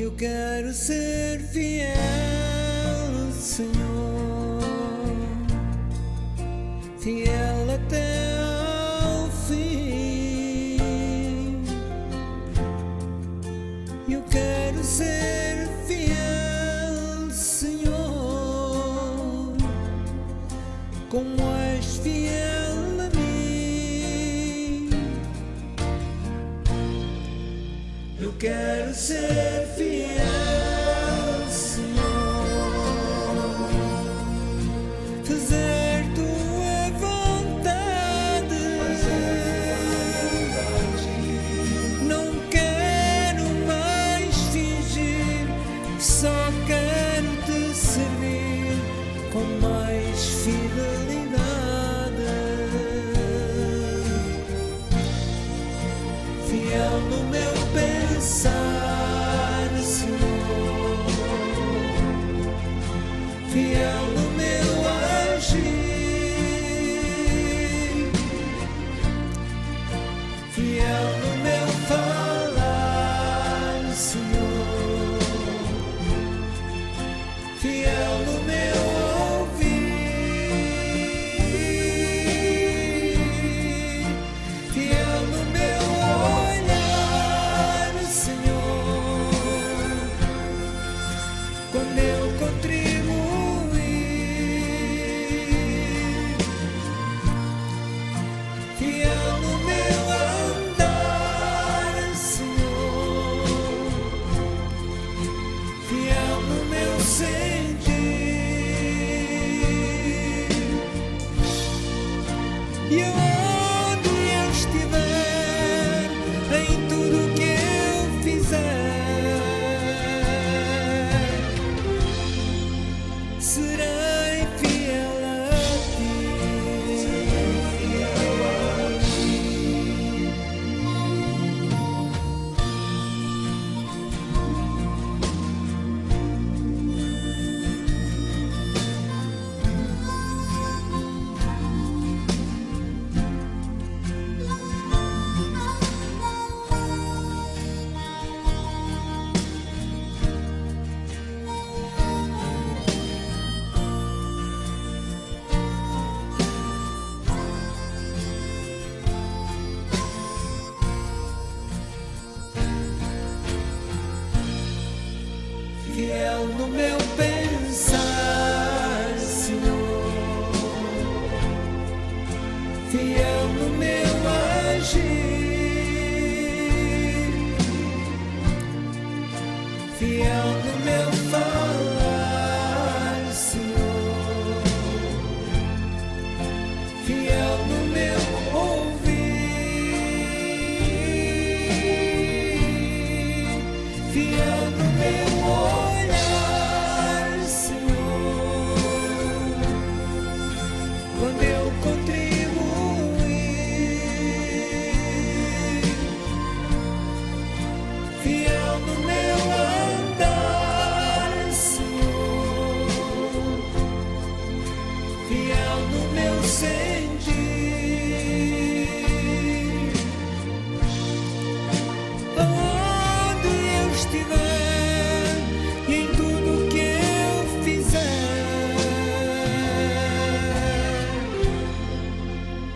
Eu quero ser fiel, Senhor, fiel até ao fim. Eu quero ser fiel, Senhor, como és fiel a mim. Eu quero ser fiel, Senhor, fazer tua vontade. Não quero mais fingir, só quero te servir com mais fidelidade. Fiel no meu pensar, Senhor, fiel no meu agir, fiel no meu falar, Senhor, fiel no meu ouvir, fiel no meu olhar, Senhor, quando eu contribuir, fiel no meu andar, Senhor, fiel no meu sentir. E aonde eu estiver, em tudo que eu fizer, serei fiel a ti. Fiel no meu pensar, Senhor, fiel no meu agir, fiel no meu falar, Senhor, fiel no meu ouvir, fiel no meu olhar, Senhor, quando eu contribuir, fiel no meu andar, Senhor, fiel no meu sentir. Aonde eu estiver, e em tudo que eu fizer,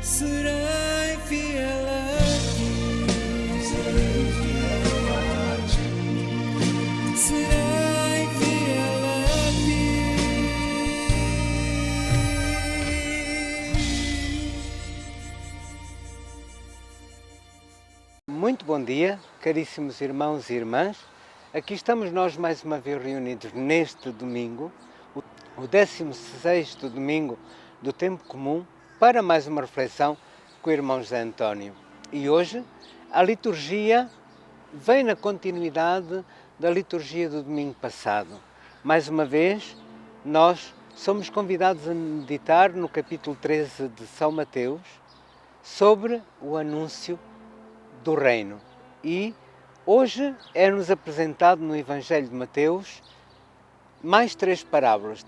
serei fiel a ti. Serei fiel a ti. Serei fiel a ti. Muito bom dia, caríssimos irmãos e irmãs. Aqui estamos nós mais uma vez reunidos neste domingo, o 16º domingo do Tempo Comum, para mais uma reflexão com o irmão José António. E hoje a liturgia vem na continuidade da liturgia do domingo passado. Mais uma vez, nós somos convidados a meditar no capítulo 13 de São Mateus sobre o anúncio do reino. E hoje é-nos apresentado no Evangelho de Mateus mais três parábolas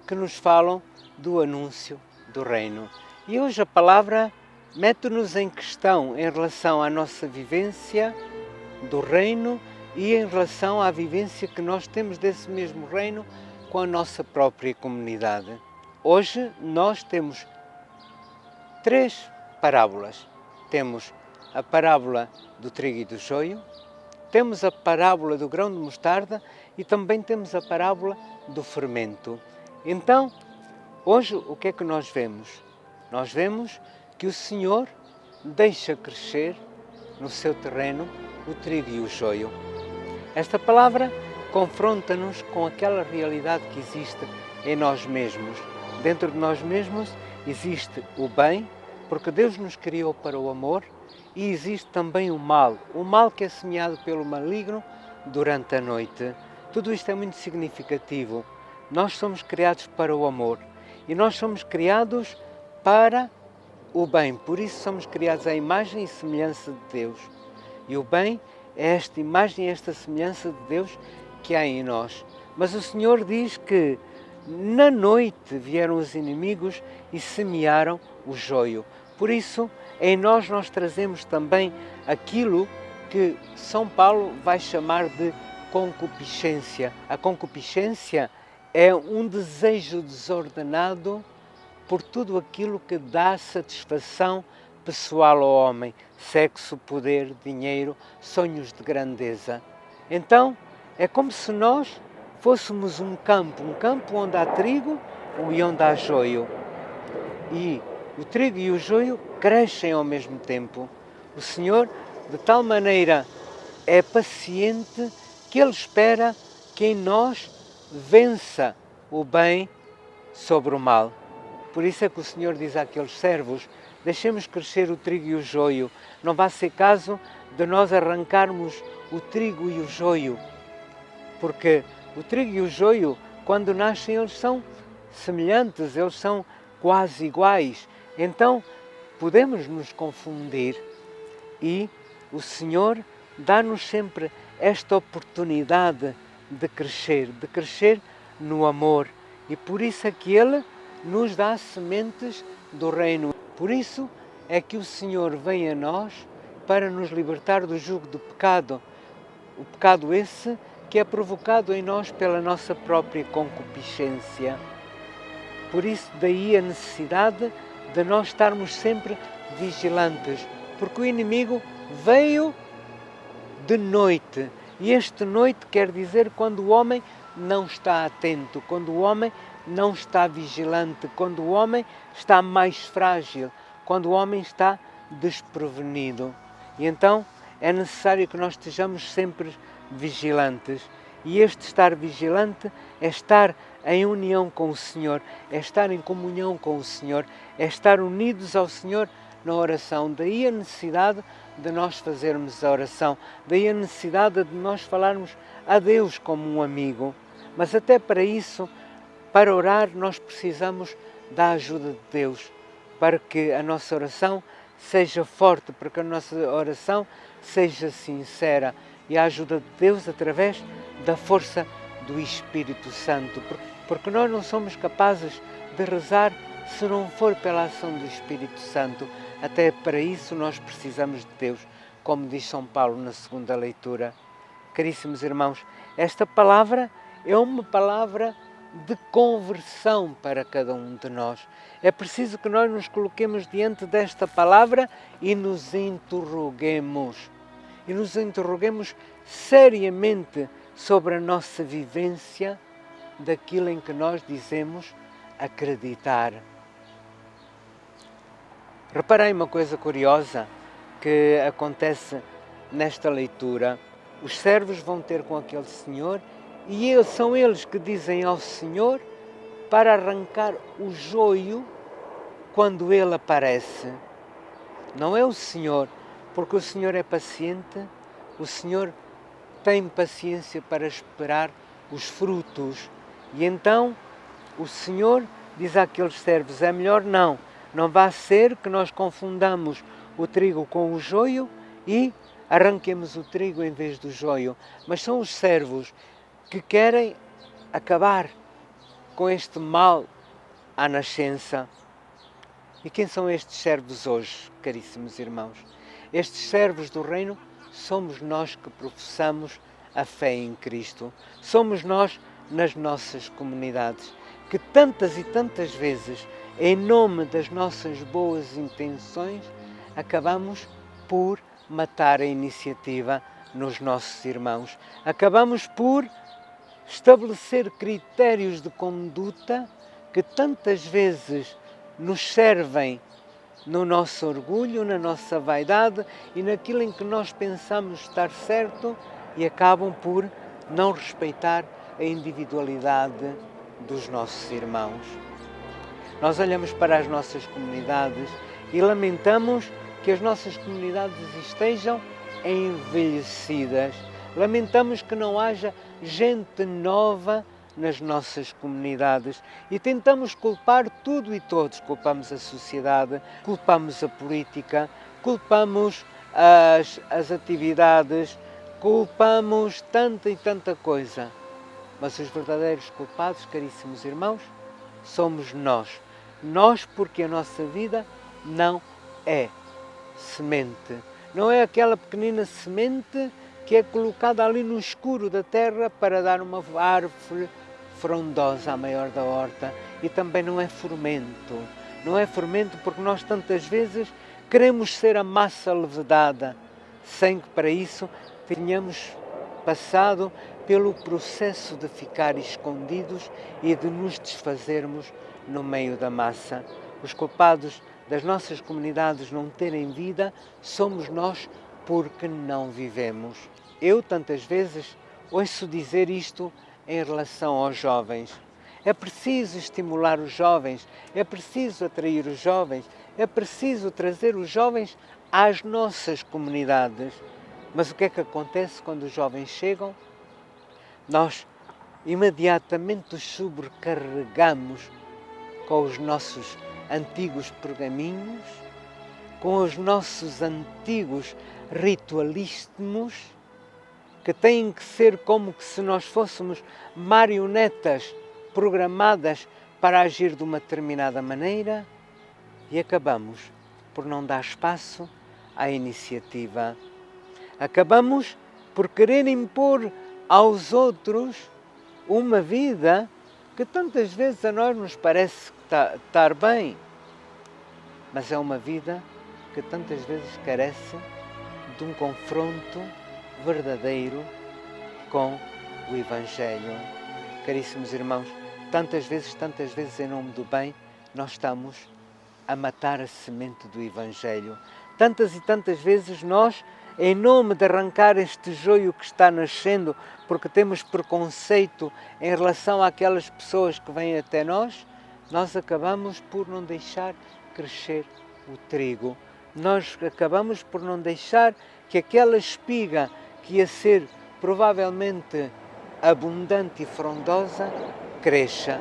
que nos falam do anúncio do reino. E hoje a palavra mete-nos em questão em relação à nossa vivência do reino e em relação à vivência que nós temos desse mesmo reino com a nossa própria comunidade. Hoje nós temos 3 parábolas. Temos a parábola do trigo e do joio, temos a parábola do grão de mostarda e também temos a parábola do fermento. Então, hoje o que é que nós vemos? Nós vemos que o Senhor deixa crescer no seu terreno o trigo e o joio. Esta palavra confronta-nos com aquela realidade que existe em nós mesmos. Dentro de nós mesmos existe o bem, porque Deus nos criou para o amor, e existe também o mal que é semeado pelo maligno durante a noite. Tudo isto é muito significativo. Nós somos criados para o amor e nós somos criados para o bem, por isso somos criados à imagem e semelhança de Deus. E o bem é esta imagem e esta semelhança de Deus que há em nós. Mas o Senhor diz que na noite vieram os inimigos e semearam o joio. Por isso, em nós trazemos também aquilo que São Paulo vai chamar de concupiscência. A concupiscência é um desejo desordenado por tudo aquilo que dá satisfação pessoal ao homem, sexo, poder, dinheiro, sonhos de grandeza. Então, é como se nós fôssemos um campo onde há trigo e onde há joio. E o trigo e o joio crescem ao mesmo tempo. O Senhor, de tal maneira, é paciente que Ele espera que em nós vença o bem sobre o mal. Por isso é que o Senhor diz àqueles servos: deixemos crescer o trigo e o joio. Não vai ser caso de nós arrancarmos o trigo e o joio. Porque o trigo e o joio, quando nascem, eles são semelhantes, eles são quase iguais. Então, podemos nos confundir e o Senhor dá-nos sempre esta oportunidade de crescer no amor. E por isso é que Ele nos dá sementes do reino. Por isso é que o Senhor vem a nós para nos libertar do jugo do pecado. O pecado esse que é provocado em nós pela nossa própria concupiscência. Por isso daí a necessidade de nós estarmos sempre vigilantes, porque o inimigo veio de noite. E este noite quer dizer quando o homem não está atento, quando o homem não está vigilante, quando o homem está mais frágil, quando o homem está desprevenido. E então é necessário que nós estejamos sempre vigilantes. E este estar vigilante é estar em união com o Senhor, é estar em comunhão com o Senhor, é estar unidos ao Senhor na oração. Daí a necessidade de nós fazermos a oração, daí a necessidade de nós falarmos a Deus como um amigo. Mas até para isso, para orar, nós precisamos da ajuda de Deus, para que a nossa oração seja forte, para que a nossa oração seja sincera, e a ajuda de Deus através da força do Espírito Santo, porque nós não somos capazes de rezar se não for pela ação do Espírito Santo. Até para isso nós precisamos de Deus, como diz São Paulo na segunda leitura. Caríssimos irmãos, esta palavra é uma palavra de conversão para cada um de nós. É preciso que nós nos coloquemos diante desta palavra e nos interroguemos. E nos interroguemos seriamente sobre a nossa vivência daquilo em que nós dizemos acreditar. Reparei uma coisa curiosa que acontece nesta leitura. Os servos vão ter com aquele senhor e são eles que dizem ao Senhor para arrancar o joio quando ele aparece. Não é o Senhor, porque o Senhor é paciente, o Senhor tem paciência para esperar os frutos. E então o Senhor diz àqueles servos: é melhor não vá ser que nós confundamos o trigo com o joio e arranquemos o trigo em vez do joio. Mas são os servos que querem acabar com este mal à nascença. E quem são estes servos hoje, caríssimos irmãos? Estes servos do reino somos nós que professamos a fé em Cristo. Somos nós nas nossas comunidades, que tantas e tantas vezes, em nome das nossas boas intenções, acabamos por matar a iniciativa nos nossos irmãos. Acabamos por estabelecer critérios de conduta que tantas vezes nos servem no nosso orgulho, na nossa vaidade e naquilo em que nós pensamos estar certo e acabam por não respeitar a individualidade dos nossos irmãos. Nós olhamos para as nossas comunidades e lamentamos que as nossas comunidades estejam envelhecidas. Lamentamos que não haja gente nova nas nossas comunidades e tentamos culpar tudo e todos. Culpamos a sociedade, culpamos a política, culpamos as atividades, culpamos tanta e tanta coisa. Mas os verdadeiros culpados, caríssimos irmãos, somos nós. Nós, porque a nossa vida não é semente. Não é aquela pequenina semente que é colocada ali no escuro da terra para dar uma árvore frondosa à maior da horta. E também não é fermento. Não é fermento porque nós tantas vezes queremos ser a massa levedada, sem que para isso tenhamos passado pelo processo de ficar escondidos e de nos desfazermos no meio da massa. Os culpados das nossas comunidades não terem vida somos nós porque não vivemos. Eu tantas vezes ouço dizer isto em relação aos jovens. É preciso estimular os jovens, é preciso atrair os jovens, é preciso trazer os jovens às nossas comunidades. Mas o que é que acontece quando os jovens chegam? Nós imediatamente os sobrecarregamos com os nossos antigos pergaminhos, com os nossos antigos ritualíssimos, que têm que ser como que se nós fôssemos marionetas programadas para agir de uma determinada maneira e acabamos por não dar espaço à iniciativa. Acabamos por querer impor aos outros uma vida que tantas vezes a nós nos parece estar bem, mas é uma vida que tantas vezes carece de um confronto verdadeiro com o Evangelho. Caríssimos irmãos, tantas vezes em nome do bem, nós estamos a matar a semente do Evangelho. Tantas e tantas vezes nós, em nome de arrancar este joio que está nascendo, porque temos preconceito em relação àquelas pessoas que vêm até nós, nós acabamos por não deixar crescer o trigo. Nós acabamos por não deixar que aquela espiga que ia ser provavelmente abundante e frondosa cresça,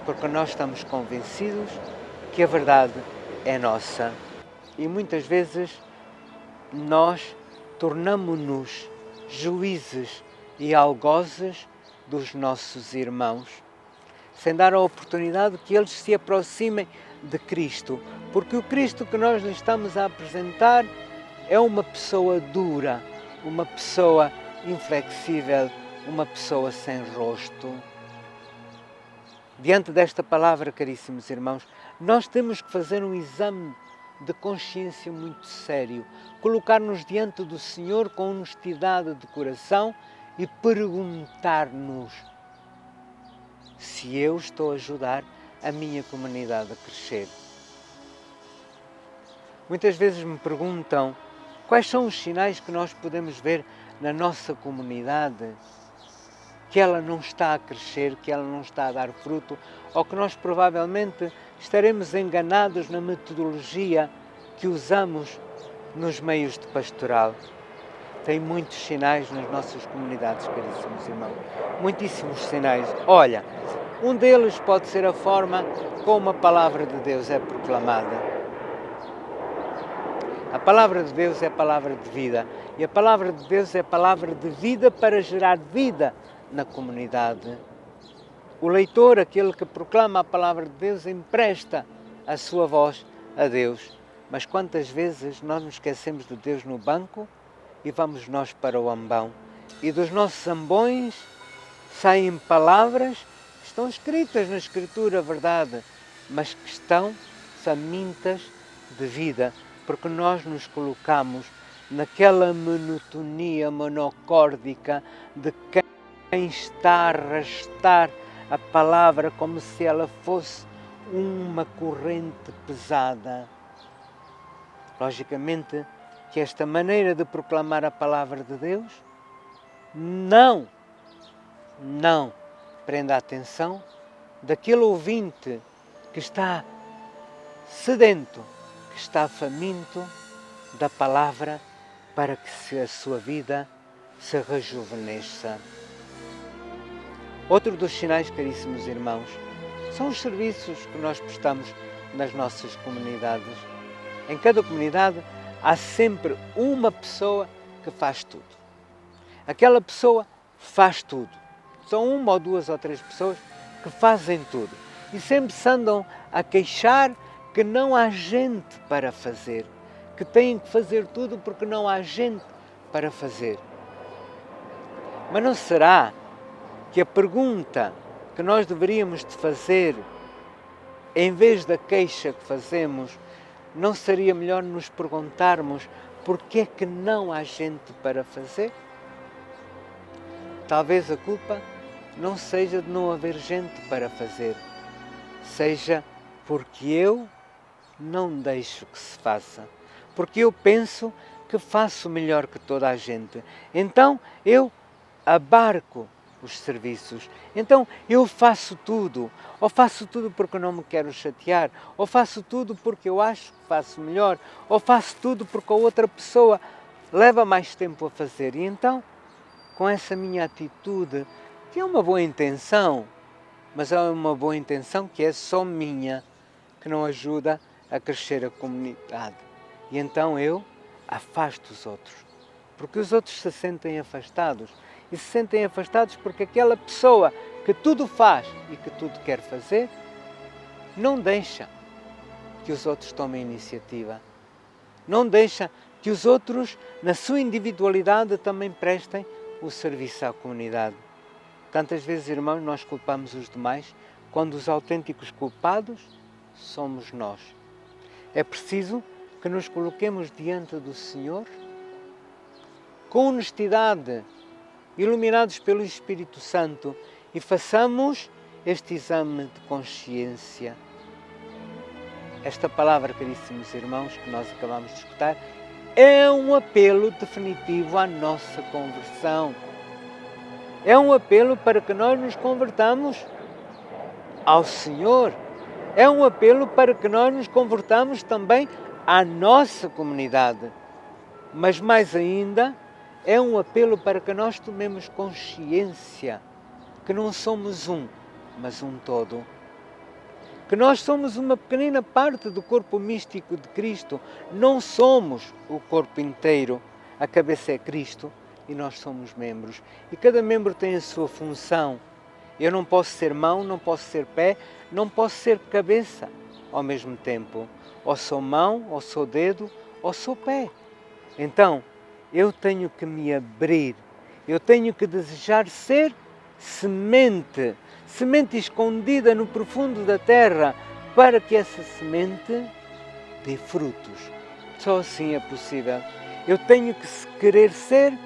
porque nós estamos convencidos que a verdade é nossa. E muitas vezes nós tornamo-nos juízes e algozes dos nossos irmãos, sem dar a oportunidade que eles se aproximem de Cristo, porque o Cristo que nós lhes estamos a apresentar é uma pessoa dura, uma pessoa inflexível, uma pessoa sem rosto. Diante desta palavra, caríssimos irmãos, nós temos que fazer um exame de consciência muito sério, colocar-nos diante do Senhor com honestidade de coração e perguntar-nos se eu estou a ajudar a minha comunidade a crescer. Muitas vezes me perguntam quais são os sinais que nós podemos ver na nossa comunidade que ela não está a crescer, que ela não está a dar fruto, ou que nós provavelmente estaremos enganados na metodologia que usamos nos meios de pastoral. Tem muitos sinais nas nossas comunidades, caríssimos irmãos. Muitíssimos sinais. Olha, um deles pode ser a forma como a palavra de Deus é proclamada. A palavra de Deus é a palavra de vida. E a palavra de Deus é a palavra de vida para gerar vida na comunidade. O leitor, aquele que proclama a palavra de Deus, empresta a sua voz a Deus. Mas quantas vezes nós nos esquecemos de Deus no banco e vamos nós para o ambão e dos nossos ambões saem palavras que estão escritas na Escritura, verdade, mas que estão famintas de vida, porque nós nos colocamos naquela monotonia monocórdica de quem está a arrastar a palavra como se ela fosse uma corrente pesada. Logicamente que esta maneira de proclamar a palavra de Deus não prenda a atenção daquele ouvinte que está sedento, que está faminto da palavra para que a sua vida se rejuvenesça. Outro dos sinais, caríssimos irmãos, são os serviços que nós prestamos nas nossas comunidades. Em cada comunidade há sempre uma pessoa que faz tudo. Aquela pessoa faz tudo. São uma ou duas ou três pessoas que fazem tudo. E sempre se andam a queixar que não há gente para fazer, que têm que fazer tudo porque não há gente para fazer. Mas não será que a pergunta que nós deveríamos de fazer, em vez da queixa que fazemos, não seria melhor nos perguntarmos porque é que não há gente para fazer? Talvez a culpa não seja de não haver gente para fazer, seja porque eu não deixo que se faça, porque eu penso que faço melhor que toda a gente. Então eu abarco os serviços, então eu faço tudo, ou faço tudo porque não me quero chatear, ou faço tudo porque eu acho que faço melhor, ou faço tudo porque a outra pessoa leva mais tempo a fazer. E então, com essa minha atitude, que é uma boa intenção, mas é uma boa intenção que é só minha, que não ajuda a crescer a comunidade. E então eu afasto os outros, porque os outros se sentem afastados. E se sentem afastados porque aquela pessoa que tudo faz e que tudo quer fazer, não deixa que os outros tomem iniciativa. Não deixa que os outros, na sua individualidade, também prestem o serviço à comunidade. Tantas vezes, irmãos, nós culpamos os demais, quando os autênticos culpados somos nós. É preciso que nos coloquemos diante do Senhor com honestidade, iluminados pelo Espírito Santo, e façamos este exame de consciência. Esta palavra, caríssimos irmãos, que nós acabamos de escutar, é um apelo definitivo à nossa conversão. É um apelo para que nós nos convertamos ao Senhor. É um apelo para que nós nos convertamos também à nossa comunidade. Mas mais ainda, é um apelo para que nós tomemos consciência que não somos um, mas um todo. Que nós somos uma pequenina parte do corpo místico de Cristo. Não somos o corpo inteiro. A cabeça é Cristo e nós somos membros. E cada membro tem a sua função. Eu não posso ser mão, não posso ser pé, não posso ser cabeça ao mesmo tempo. Ou sou mão, ou sou dedo, ou sou pé. Então, eu tenho que me abrir, eu tenho que desejar ser semente, semente escondida no profundo da terra, para que essa semente dê frutos. Só assim é possível. Eu tenho que querer ser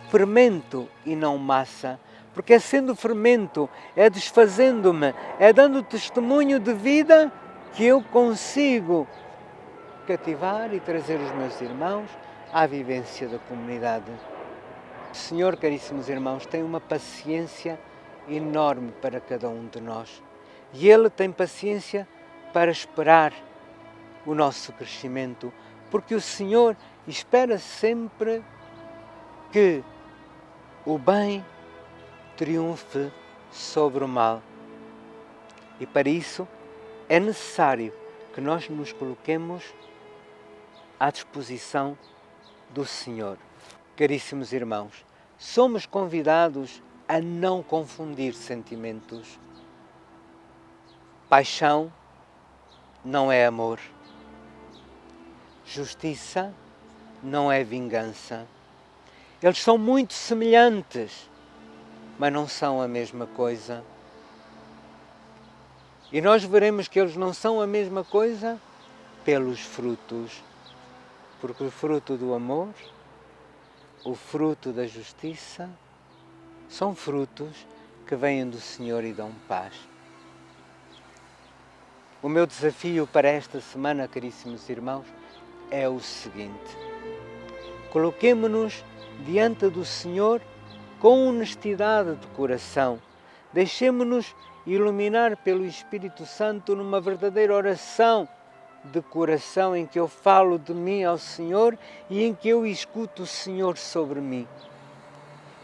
fermento e não massa, porque é sendo fermento, é desfazendo-me, é dando testemunho de vida que eu consigo cativar e trazer os meus irmãos à vivência da comunidade. O Senhor, caríssimos irmãos, tem uma paciência enorme para cada um de nós. E Ele tem paciência para esperar o nosso crescimento, porque o Senhor espera sempre que o bem triunfe sobre o mal. E para isso é necessário que nós nos coloquemos à disposição do Senhor. Caríssimos irmãos, somos convidados a não confundir sentimentos. Paixão não é amor. Justiça não é vingança. Eles são muito semelhantes, mas não são a mesma coisa. E nós veremos que eles não são a mesma coisa pelos frutos. Porque o fruto do amor, o fruto da justiça, são frutos que vêm do Senhor e dão paz. O meu desafio para esta semana, caríssimos irmãos, é o seguinte: coloquemo-nos diante do Senhor com honestidade de coração. Deixemo-nos iluminar pelo Espírito Santo numa verdadeira oração de coração em que eu falo de mim ao Senhor e em que eu escuto o Senhor sobre mim.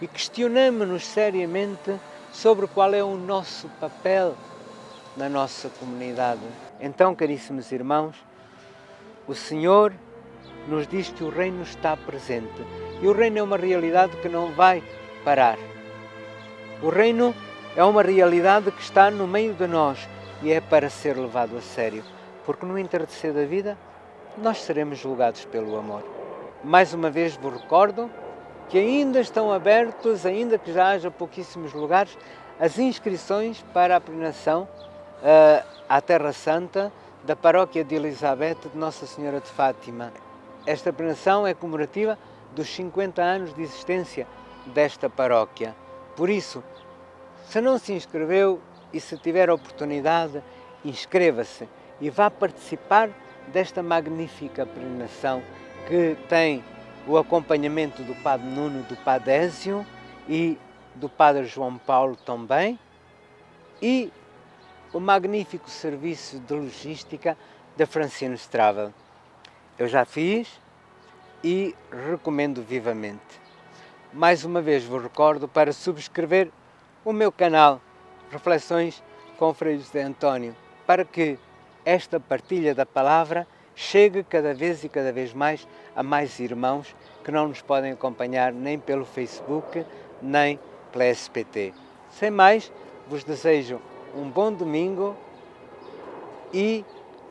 E questionemo-nos seriamente sobre qual é o nosso papel na nossa comunidade. Então, caríssimos irmãos, o Senhor nos diz que o reino está presente. E o reino é uma realidade que não vai parar. O reino é uma realidade que está no meio de nós e é para ser levado a sério. Porque no entardecer da vida, nós seremos julgados pelo amor. Mais uma vez vos recordo que ainda estão abertos, ainda que já haja pouquíssimos lugares, as inscrições para a peregrinação à Terra Santa da Paróquia de Elizabeth de Nossa Senhora de Fátima. Esta peregrinação é comemorativa dos 50 anos de existência desta paróquia. Por isso, se não se inscreveu e se tiver a oportunidade, inscreva-se e vá participar desta magnífica peregrinação que tem o acompanhamento do Padre Nuno, do Padre Ézio e do Padre João Paulo também, e o magnífico serviço de logística da Francine's Travel. Eu já fiz e recomendo vivamente. Mais uma vez vos recordo para subscrever o meu canal Reflexões com Frei José António, para que esta partilha da palavra chegue cada vez mais a mais irmãos que não nos podem acompanhar nem pelo Facebook, nem pela SPT. Sem mais, vos desejo um bom domingo e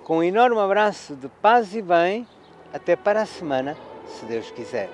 com um enorme abraço de paz e bem, até para a semana, se Deus quiser.